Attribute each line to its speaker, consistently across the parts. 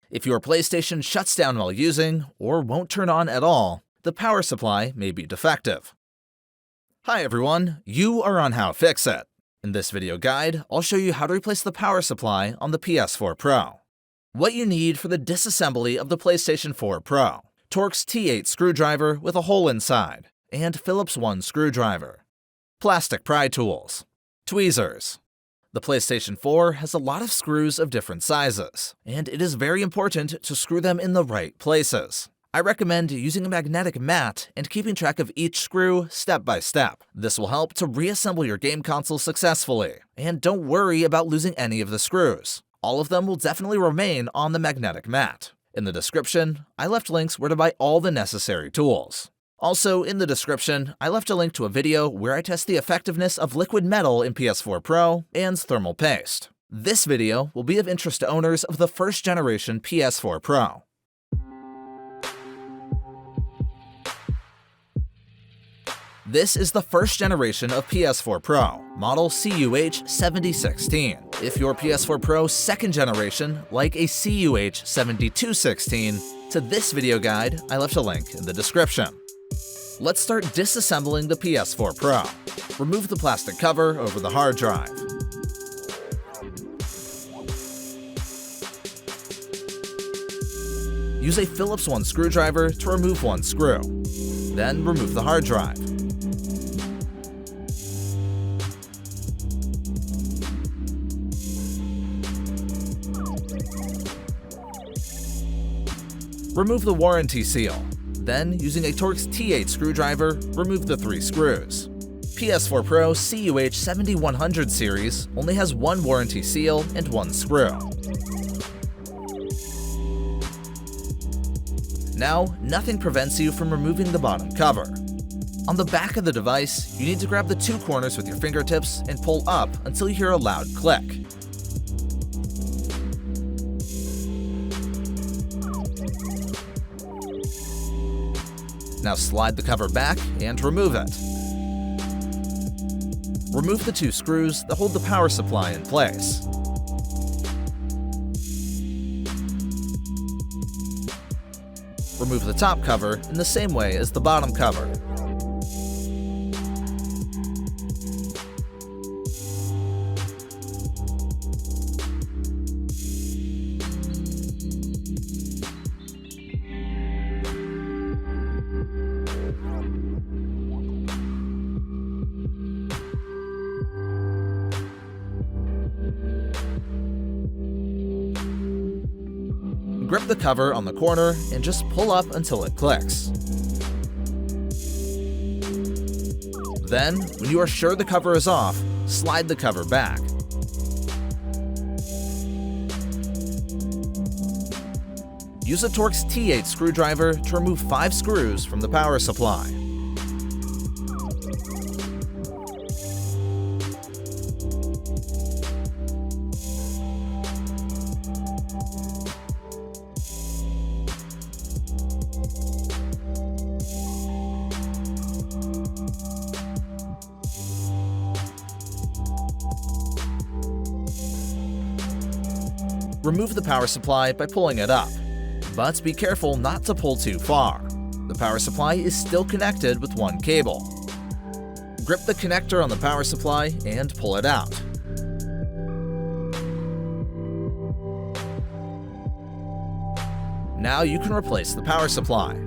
Speaker 1: If your PlayStation shuts down while using, or won't turn on at all, the power supply may be defective. Hi everyone, you are on How-FixIT. In this video guide, I'll show you how to replace the power supply on the PS4 Pro. What you need for the disassembly of the PlayStation 4 Pro: Torx T8 screwdriver with a hole inside, and Phillips 1 screwdriver. Plastic pry tools. Tweezers. The PlayStation 4 has a lot of screws of different sizes, and it is very important to screw them in the right places. I recommend using a magnetic mat and keeping track of each screw step by step. This will help to reassemble your game console successfully, and don't worry about losing any of the screws. All of them will definitely remain on the magnetic mat. In the description, I left links where to buy all the necessary tools. Also, in the description, I left a link to a video where I test the effectiveness of liquid metal in PS4 Pro and thermal paste. This video will be of interest to owners of the first generation PS4 Pro. This is the first generation of PS4 Pro, model CUH7016. If your PS4 Pro second generation, like a CUH7216, to this video guide, I left a link in the description. Let's start disassembling the PS4 Pro. Remove the plastic cover over the hard drive. Use a Phillips 1 screwdriver to remove one screw. Then remove the hard drive. Remove the warranty seal. Then, using a Torx T8 screwdriver, remove the 3 screws. PS4 Pro CUH7100 series only has one warranty seal and one screw. Now, nothing prevents you from removing the bottom cover. On the back of the device, you need to grab the 2 corners with your fingertips and pull up until you hear a loud click. Now slide the cover back and remove it. Remove the 2 screws that hold the power supply in place. Remove the top cover in the same way as the bottom cover. Grip the cover on the corner and just pull up until it clicks. Then, when you are sure the cover is off, slide the cover back. Use a Torx T8 screwdriver to remove 5 screws from the power supply. Remove the power supply by pulling it up, but be careful not to pull too far. The power supply is still connected with one cable. Grip the connector on the power supply and pull it out. Now you can replace the power supply.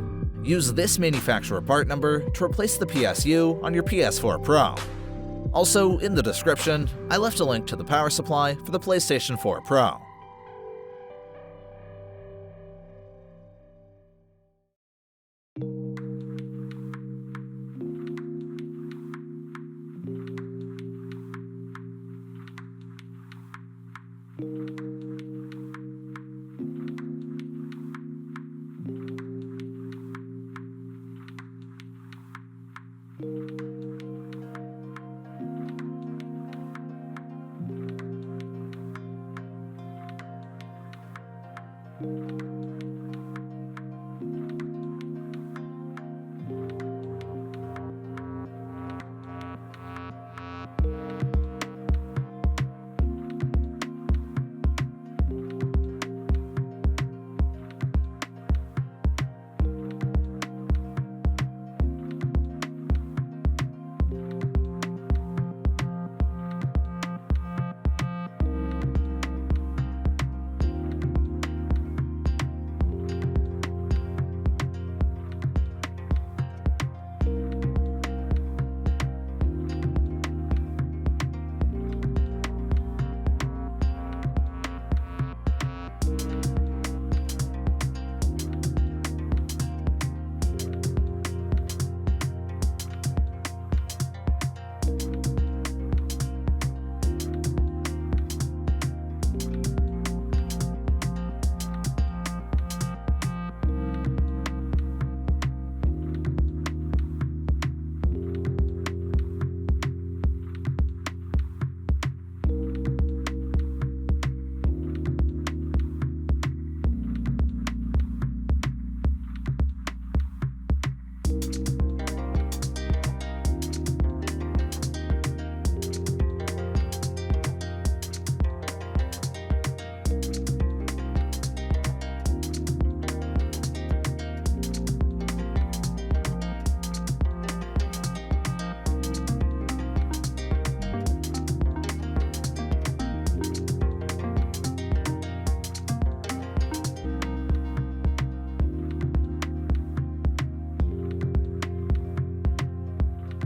Speaker 1: Use this manufacturer part number to replace the PSU on your PS4 Pro. Also, in the description, I left a link to the power supply for the PlayStation 4 Pro.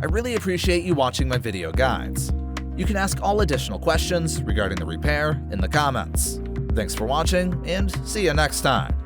Speaker 1: I really appreciate you watching my video guides. You can ask all additional questions regarding the repair in the comments. Thanks for watching, and see you next time.